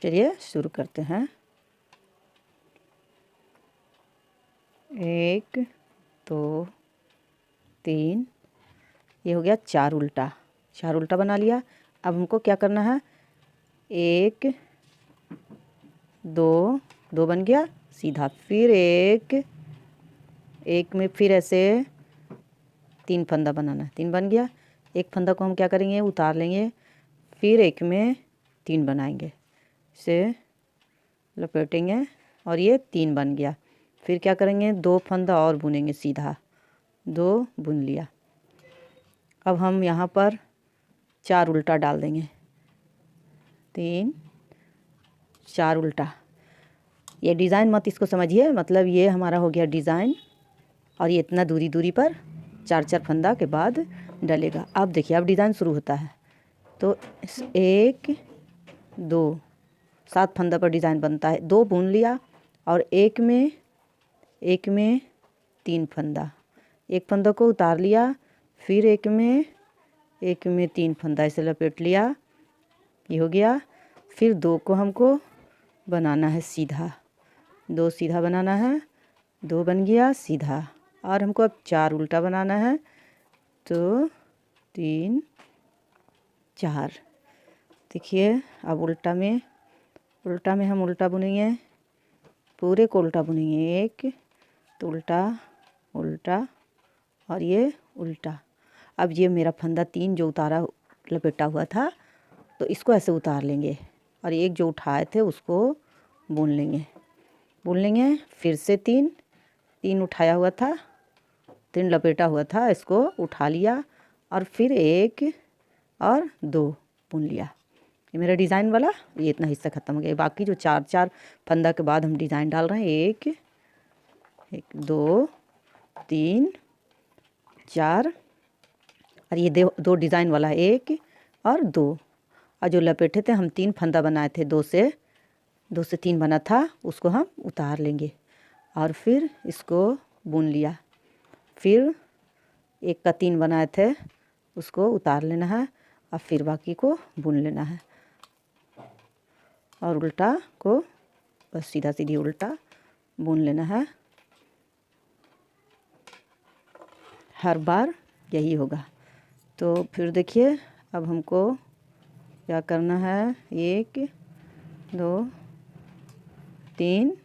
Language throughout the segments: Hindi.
चलिए शुरू करते हैं। 1 2 3, ये हो गया 4 उल्टा। 4 उल्टा बना लिया। अब हमको क्या करना है, 1 2 2 बन गया सीधा, फिर एक में फिर ऐसे 3 फंदा बनाना है, 3 बन गया। एक फंदा को हम क्या करेंगे, उतार लेंगे, फिर एक में 3 बनाएंगे, इसे लपेटेंगे और ये 3 बन गया। फिर क्या करेंगे, 2 फंदा और बुनेंगे सीधा, 2 बुन लिया। अब हम यहाँ पर 4 उल्टा डाल देंगे, 3 4 उल्टा। ये डिज़ाइन मत इसको समझिए, मतलब ये हमारा हो गया डिज़ाइन, और ये इतना दूरी दूरी पर 4 4 फंदा के बाद डलेगा। अब देखिए, अब डिज़ाइन शुरू होता है। तो 1 2 7 फंदा पर डिज़ाइन बनता है। 2 बुन लिया और एक में 3 फंदा, एक फंदा को उतार लिया, फिर एक में 3 फंदा ऐसे लपेट लिया, ये हो गया। फिर 2 को हमको बनाना है सीधा, 2 सीधा बनाना है, 2 बन गया सीधा। और हमको अब 4 उल्टा बनाना है, तो 3 4। देखिए, अब उल्टा में हम उल्टा बुनेंगे, पूरे को उल्टा बुनेंगे। 1 तो उल्टा उल्टा और ये उल्टा। अब ये मेरा फंदा 3 जो उतारा लपेटा हुआ था, तो इसको ऐसे उतार लेंगे और एक जो उठाए थे उसको बुन लेंगे। फिर से 3 उठाया हुआ था, 3 लपेटा हुआ था, इसको उठा लिया और फिर 1 और 2 बुन लिया। ये मेरा डिज़ाइन वाला ये इतना हिस्सा ख़त्म हो गया। बाकी जो 4 4 फंदा के बाद हम डिज़ाइन डाल रहे हैं, 1 2 3 4, और ये 2 डिज़ाइन वाला है, 1 और 2। और जो लपेटे थे हम 3 फंदा बनाए थे, 2 से 3 बना था, उसको हम उतार लेंगे और फिर इसको बुन लिया। फिर 1 का 3 बनाए थे, उसको उतार लेना है और फिर बाकी को बुन लेना है। और उल्टा को बस सीधा सीधी उल्टा बुन लेना है। हर बार यही होगा। तो फिर देखिए, अब हमको क्या करना है, 1 2 3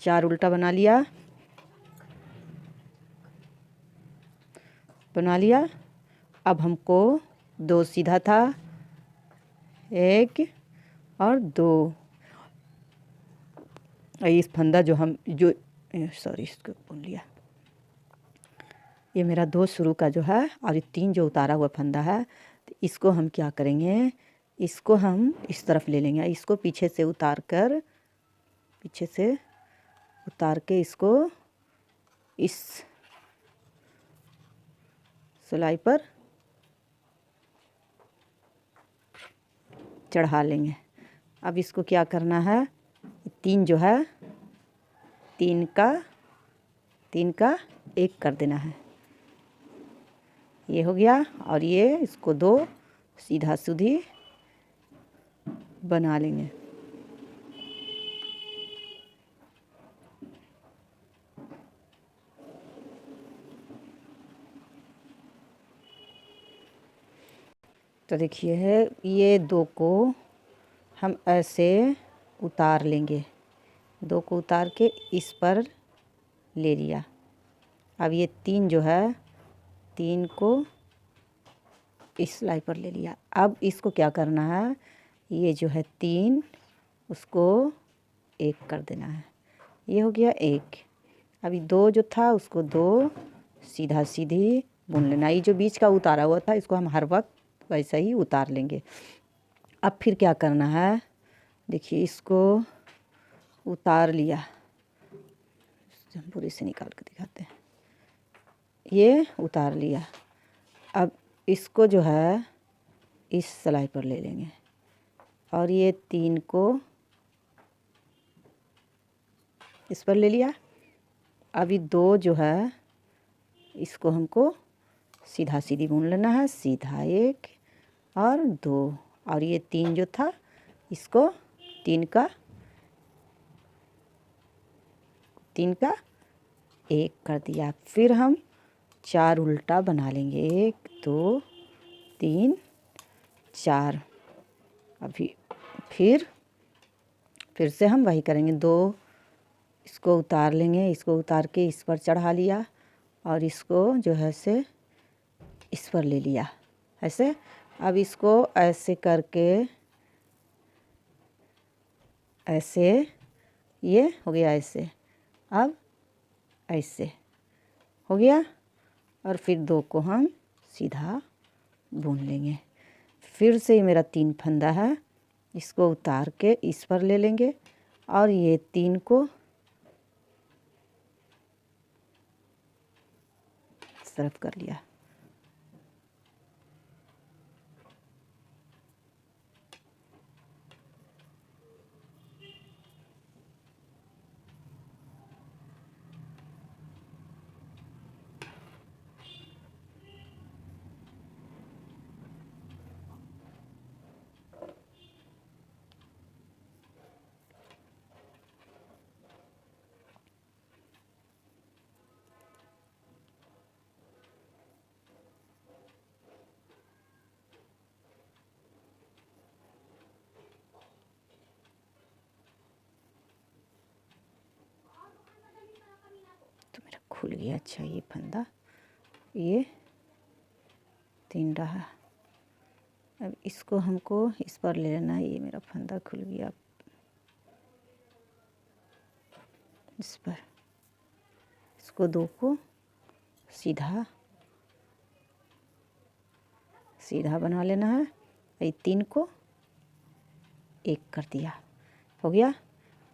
4 उल्टा बना लिया। अब हमको 2 सीधा था, 1 और 2। इस फंदा जो इसको बुन लिया। ये मेरा 2 शुरू का जो है और ये 3 जो उतारा हुआ फंदा है, तो इसको हम क्या करेंगे, इसको हम इस तरफ ले लेंगे, इसको पीछे से उतार के इसको इस सिलाई पर चढ़ा लेंगे। अब इसको क्या करना है, 3 जो है, 3 का 1 कर देना है, ये हो गया। और ये इसको 2 सीधा सीधी बना लेंगे। तो देखिए है, ये 2 को हम ऐसे उतार लेंगे, 2 को उतार के इस पर ले लिया। अब ये 3 जो है, 3 को इस सिलाई पर ले लिया। अब इसको क्या करना है, ये जो है 3, उसको 1 कर देना है, ये हो गया 1। अभी 2 जो था उसको 2 सीधा सीधी बुन लेना। ये जो बीच का उतारा हुआ था, इसको हम हर वक्त वैसा ही उतार लेंगे। अब फिर क्या करना है, देखिए इसको उतार लिया, हम पूरी से निकाल के दिखाते हैं, ये उतार लिया। अब इसको जो है इस सिलाई पर ले लेंगे और ये 3 को इस पर ले लिया। अभी 2 जो है, इसको हमको सीधा सीधी बुन लेना है, सीधा 1 और 2, और ये 3 जो था इसको तीन का एक कर दिया। फिर हम 4 उल्टा बना लेंगे, 1 2 3 4। अभी फिर से हम वही करेंगे, 2 इसको उतार लेंगे, इसको उतार के इस पर चढ़ा लिया और इसको जो है से इस पर ले लिया ऐसे। अब इसको ऐसे करके ऐसे, ये हो गया ऐसे, अब ऐसे हो गया। और फिर 2 को हम सीधा बुन लेंगे। फिर से मेरा 3 फंदा है, इसको उतार के इस पर ले लेंगे और ये 3 को सरफ कर लिया। तो मेरा खुल गया। अच्छा, ये फंदा, ये 3 रहा। अब इसको हमको इस पर ले लेना है। ये मेरा फंदा खुल गया। इस पर इसको 2 को सीधा बना लेना है। ये 3 को 1 कर दिया, हो गया।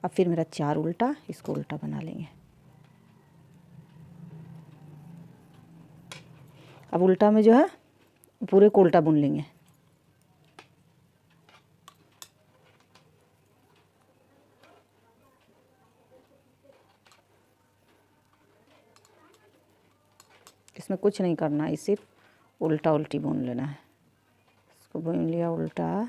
अब फिर मेरा 4 उल्टा, इसको उल्टा बना लेंगे। अब उल्टा में जो है पूरे को उल्टा बुन लेंगे। इसमें कुछ नहीं करना है, सिर्फ उल्टा उल्टी बुन लेना है। इसको बुन लिया उल्टा।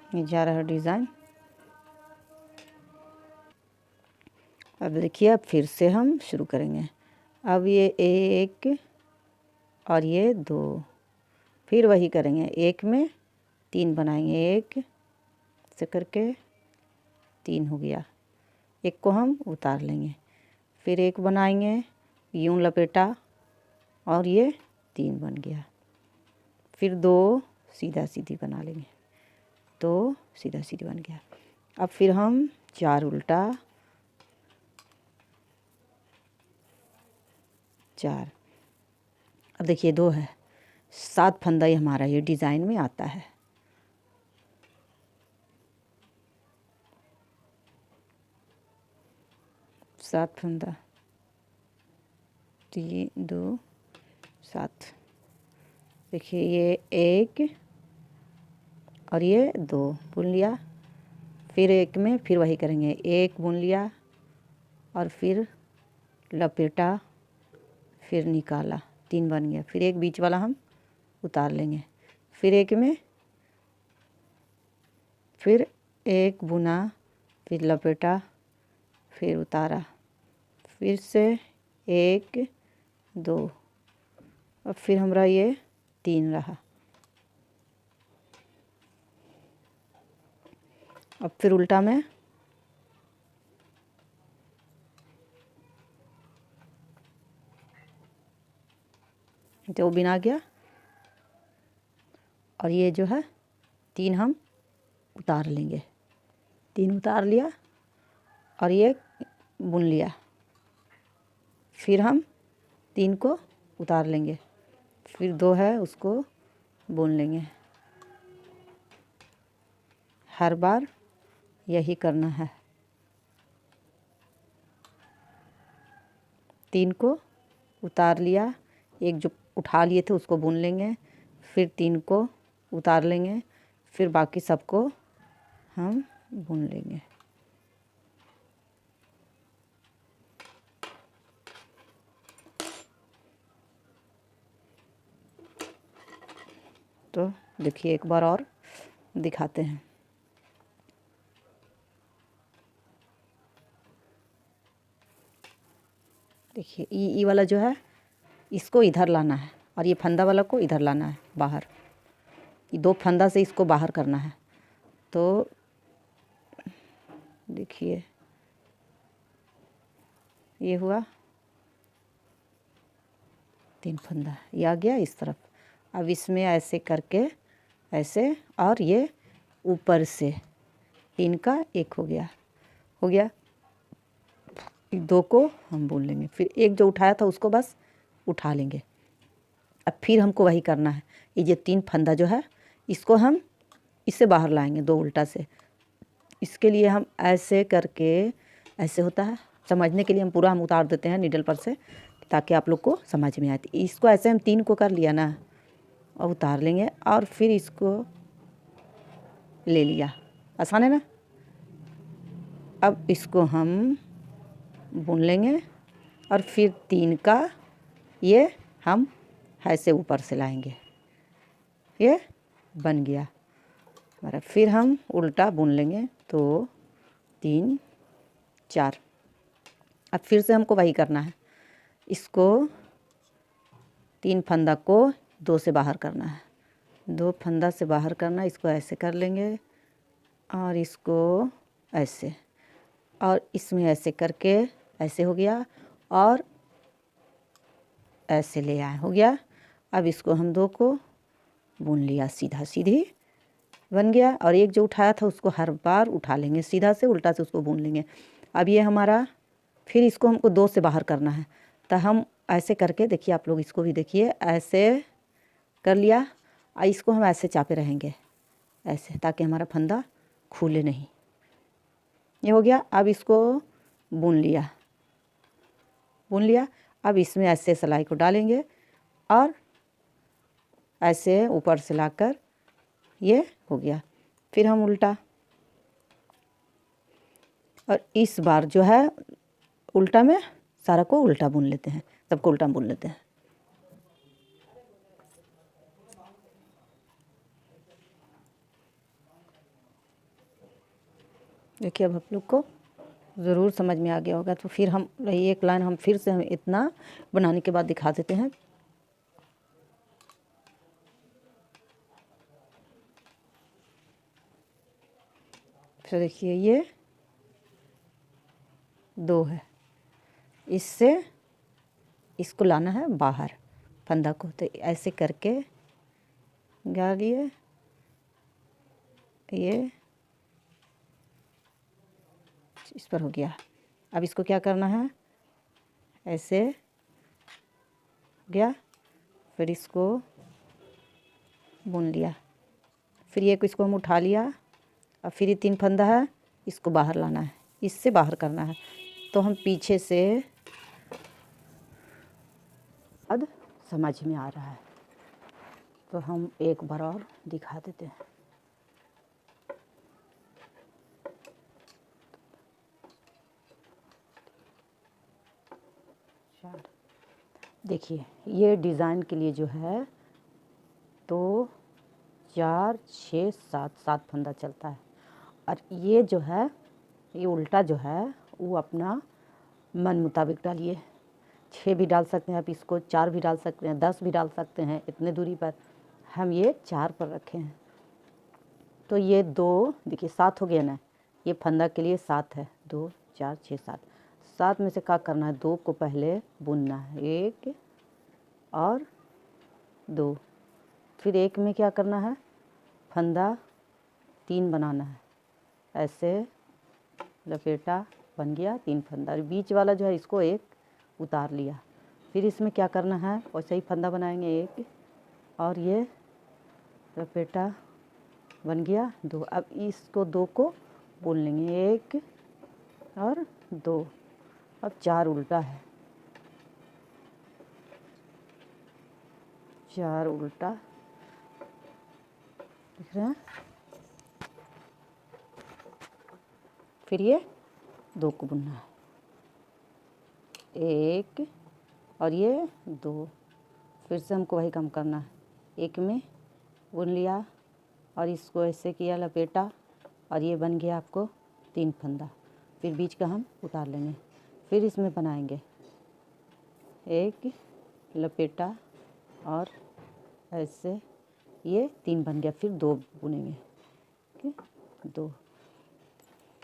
ये जा रहा है डिज़ाइन। अब देखिए, अब फिर से हम शुरू करेंगे। अब ये 1 और ये 2, फिर वही करेंगे। 1 में 3 बनाएंगे, 1 से करके 3 हो गया। 1 को हम उतार लेंगे, फिर 1 बनाएंगे, यूं लपेटा और ये 3 बन गया। फिर 2 सीधा सीधी बना लेंगे, 2 सीधा सीधी बन गया। अब फिर हम 4 उल्टा, 4। अब देखिए 2 है, 7 फंदा ही हमारा ये डिज़ाइन में आता है। सात फंदा, 3 2 7। देखिए ये 1 और ये 2 बुन लिया। फिर 1 में फिर वही करेंगे, 1 बुन लिया और फिर लपेटा, फिर निकाला, 3 बन गया। फिर 1 बीच वाला हम उतार लेंगे। फिर 1 में फिर 1 बुना, फिर लपेटा, फिर उतारा, फिर से 1 2। अब फिर हमारा ये 3 रहा। अब फिर उल्टा में जो बिना गया और ये जो है 3 हम उतार लेंगे। 3 उतार लिया और ये बुन लिया। फिर हम 3 को उतार लेंगे, फिर 2 है उसको बुन लेंगे। हर बार यही करना है। 3 को उतार लिया, एक जो उठा लिए थे उसको बुन लेंगे, फिर 3 को उतार लेंगे, फिर बाकी सबको हम बुन लेंगे। तो देखिए एक बार और दिखाते हैं। देखिए ई वाला जो है इसको इधर लाना है और ये फंदा वाला को इधर लाना है बाहर। ये 2 फंदा से इसको बाहर करना है। तो देखिए ये हुआ 3 फंदा, ये आ गया इस तरफ। अब इसमें ऐसे करके ऐसे, और ये ऊपर से 3 का 1 हो गया, 2 को हम बुन लेंगे। फिर एक जो उठाया था उसको बस उठा लेंगे। अब फिर हमको वही करना है। ये 3 फंदा जो है इसको हम इससे बाहर लाएंगे 2 उल्टा से। इसके लिए हम ऐसे करके, ऐसे होता है, समझने के लिए हम पूरा उतार देते हैं नीडल पर से ताकि आप लोग को समझ में आए। इसको ऐसे हम 3 को कर लिया ना और उतार लेंगे और फिर इसको ले लिया। आसान है ना। अब इसको हम बुन लेंगे और फिर 3 का ये हम ऐसे ऊपर से लाएंगे। ये बन गया हमारा। फिर हम उल्टा बुन लेंगे। तो 3 4। अब फिर से हमको वही करना है। इसको 3 फंदा को 2 से बाहर करना है, 2 फंदा से बाहर करना। इसको ऐसे कर लेंगे और इसको ऐसे, और इसमें ऐसे करके ऐसे हो गया और ऐसे ले आए, हो गया। अब इसको हम 2 को बुन लिया, सीधा सीधी बन गया। और एक जो उठाया था उसको हर बार उठा लेंगे, सीधा से उल्टा से उसको बुन लेंगे। अब ये हमारा, फिर इसको हमको 2 से बाहर करना है। तो हम ऐसे करके, देखिए आप लोग इसको भी देखिए, ऐसे कर लिया और इसको हम ऐसे चापे रहेंगे ऐसे, ताकि हमारा फंदा खुले नहीं। ये हो गया। अब इसको बुन लिया। अब इसमें ऐसे सिलाई को डालेंगे और ऐसे ऊपर से लाकर ये हो गया। फिर हम उल्टा, और इस बार जो है उल्टा में सारा को उल्टा बुन लेते हैं, सबको उल्टा बुन लेते हैं। देखिए अब आप लोग को ज़रूर समझ में आ गया होगा। तो फिर हम रही एक लाइन हम फिर से हम इतना बनाने के बाद दिखा देते हैं। फिर देखिए ये 2 है, इससे इसको लाना है बाहर फंदा को। तो ऐसे करके डालिए, ये इस पर हो गया। अब इसको क्या करना है, ऐसे गया, फिर इसको बुन लिया। फिर ये इसको हम उठा लिया और फिर ये 3 फंदा है, इसको बाहर लाना है, इससे बाहर करना है। तो हम पीछे से, अब समझ में आ रहा है तो हम एक बार और दिखा देते हैं। देखिए ये डिज़ाइन के लिए जो है तो 4 6 7 फंदा चलता है। और ये जो है, ये उल्टा जो है वो अपना मन मुताबिक डालिए। 6 भी डाल सकते हैं आप, इसको 4 भी डाल सकते हैं, 10 भी डाल सकते हैं। इतने दूरी पर हम ये 4 पर रखे हैं। तो ये 2 देखिए 7 हो गया ना। ये फंदा के लिए 7 है, 2 4 6 7। 7 में से क्या करना है, 2 को पहले बुनना है, 1 और 2। फिर 1 में क्या करना है, फंदा 3 बनाना है, ऐसे लपेटा, बन गया 3 फंदा। और बीच वाला जो है इसको 1 उतार लिया। फिर इसमें क्या करना है, वैसे ही फंदा बनाएंगे 1 और ये लपेटा, बन गया 2। अब इसको 2 को बुन लेंगे, 1 और 2। अब 4 उल्टा है, 4 उल्टा दिख रहा है। फिर ये 2 को बुनना है, 1 और ये 2, फिर से हमको वही काम करना है। एक में बुन लिया और इसको ऐसे किया, लपेटा, और ये बन गया आपको 3 फंदा। फिर बीच का हम उतार लेंगे, फिर इसमें बनाएंगे, एक लपेटा और ऐसे, ये 3 बन गया। फिर 2 बुनेंगे, ठीक है, 2।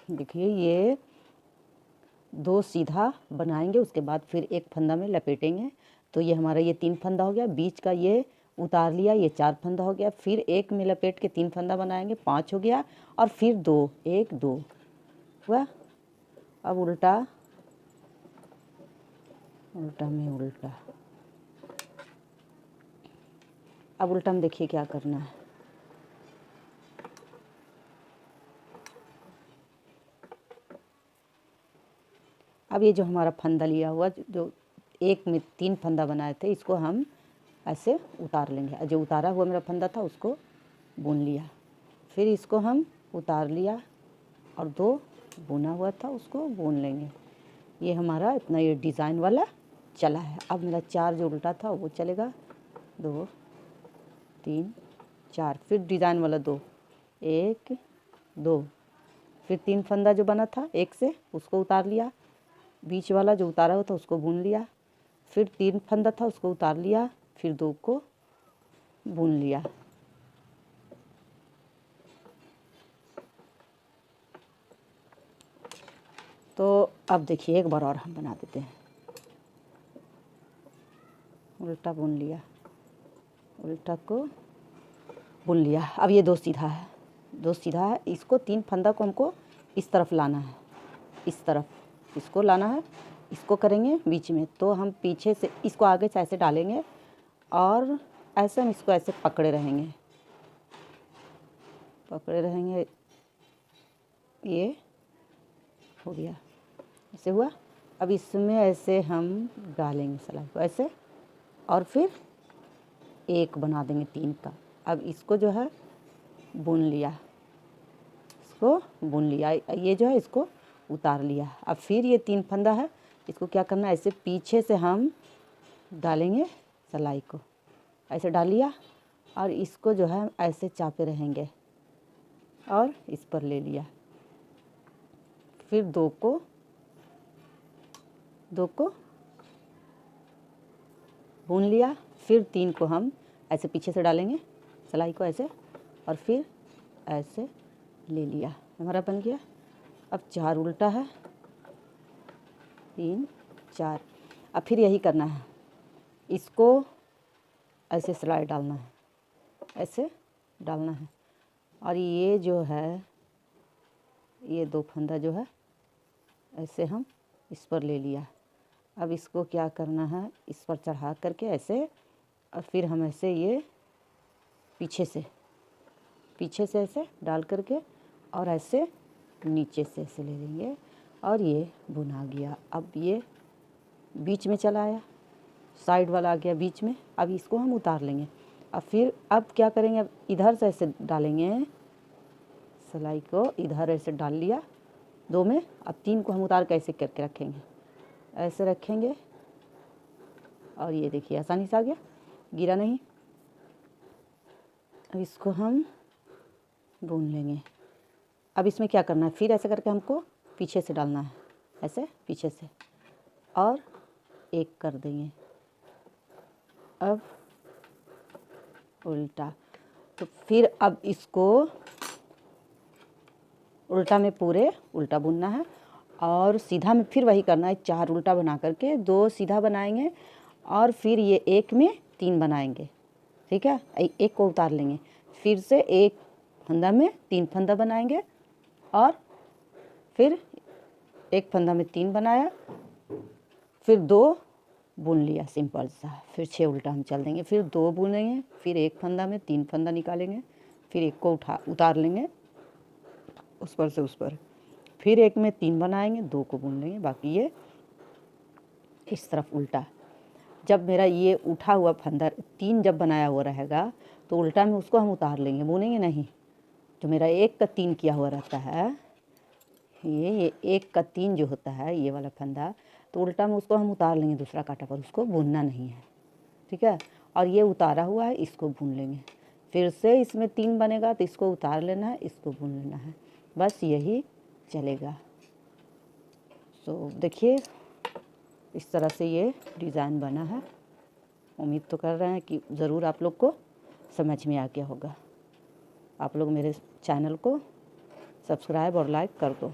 देखिए ये 2 सीधा बनाएंगे, उसके बाद फिर एक फंदा में लपेटेंगे, तो ये हमारा ये 3 फंदा हो गया। बीच का ये उतार लिया, ये 4 फंदा हो गया। फिर एक में लपेट के 3 फंदा बनाएंगे, 5 हो गया। और फिर 2, 1 2 हुआ। अब उल्टा, उल्टा में उल्टा। अब उल्टा में देखिए क्या करना है। अब ये जो हमारा फंदा लिया हुआ, जो एक में 3 फंदा बनाए थे, इसको हम ऐसे उतार लेंगे। जो उतारा हुआ मेरा फंदा था उसको बुन लिया, फिर इसको हम उतार लिया और 2 बुना हुआ था उसको बुन लेंगे। ये हमारा इतना ये डिज़ाइन वाला चला है। अब मेरा 4 जो उल्टा था वो चलेगा, 2 3 4, फिर डिज़ाइन वाला 2, 1 2, फिर 3 फंदा जो बना था एक से उसको उतार लिया, बीच वाला जो उतारा हुआ था उसको बुन लिया, फिर 3 फंदा था उसको उतार लिया, फिर 2 को बुन लिया। तो अब देखिए एक बार और हम बना देते हैं। उल्टा बुन लिया, उल्टा को बुन लिया। अब ये 2 सीधा है, 2 सीधा है। इसको 3 फंदा को हमको इस तरफ लाना है, इस तरफ इसको लाना है। इसको करेंगे बीच में, तो हम पीछे से इसको आगे से ऐसे डालेंगे और ऐसे हम इसको ऐसे पकड़े रहेंगे, पकड़े रहेंगे। ये हो गया, ऐसे हुआ। अब इसमें ऐसे हम डालेंगे सिलाई को ऐसे, और फिर एक बना देंगे 3 का। अब इसको जो है बुन लिया, इसको बुन लिया, ये जो है इसको उतार लिया। अब फिर ये 3 फंदा है, इसको क्या करना है, ऐसे पीछे से हम डालेंगे सिलाई को, ऐसे डाल लिया और इसको जो है ऐसे चापे रहेंगे और इस पर ले लिया। फिर 2 को बुन लिया, फिर 3 को हम ऐसे पीछे से डालेंगे सिलाई को ऐसे, और फिर ऐसे ले लिया, हमारा बन गया। अब 4 उल्टा है, 3 4। अब फिर यही करना है, इसको ऐसे सिलाई डालना है, ऐसे डालना है, और ये जो है ये 2 फंदा जो है ऐसे हम इस पर ले लिया। अब इसको क्या करना है, इस पर चढ़ा करके ऐसे, और फिर हम ऐसे ये पीछे से ऐसे डाल करके और ऐसे नीचे से ऐसे ले लेंगे और ये बुना गया। अब ये बीच में चला आया, साइड वाला आ गया बीच में। अब इसको हम उतार लेंगे। अब फिर अब क्या करेंगे, अब इधर से ऐसे डालेंगे सिलाई को, इधर ऐसे डाल लिया 2 में। अब 3 को हम उतार के ऐसे करके रखेंगे, ऐसे रखेंगे, और ये देखिए आसानी से आ गया, गिरा नहीं। अब इसको हम बुन लेंगे। अब इसमें क्या करना है, फिर ऐसे करके हमको पीछे से डालना है, ऐसे पीछे से, और एक कर देंगे। अब उल्टा, तो फिर अब इसको उल्टा में पूरे उल्टा बुनना है, और सीधा में फिर वही करना है, 4 उल्टा बना करके 2 सीधा बनाएंगे, और फिर ये एक में 3 बनाएंगे, ठीक है। एक को उतार लेंगे, फिर से एक फंदा में 3 फंदा बनाएंगे, और फिर एक फंदा में 3 बनाया, फिर 2 बुन लिया सिंपल सा। फिर 6 उल्टा हम चल देंगे, फिर 2 बुनेंगे, फिर एक फंदा में 3 फंदा निकालेंगे, फिर एक को उतार लेंगे उस पर से उस पर, फिर एक में 3 बनाएंगे, 2 को बुन लेंगे। बाकी ये इस तरफ उल्टा। जब मेरा ये उठा हुआ फंदा 3 जब बनाया हुआ रहेगा, तो उल्टा में उसको हम उतार लेंगे, बुनेंगे नहीं। जो मेरा 1 का 3 किया हुआ रहता है, ये 1 का 3 जो होता है ये वाला फंदा, तो उल्टा में उसको हम उतार लेंगे दूसरा कांटा पर, उसको बुनना नहीं है, ठीक है। और ये उतारा हुआ है, इसको बुन लेंगे। फिर से इसमें 3 बनेगा तो इसको उतार लेना है, इसको बुन लेना है, बस यही चलेगा। तो देखिए इस तरह से ये डिज़ाइन बना है। उम्मीद तो कर रहे हैं कि ज़रूर आप लोग को समझ में आ गया होगा। आप लोग मेरे चैनल को सब्सक्राइब और लाइक कर दो।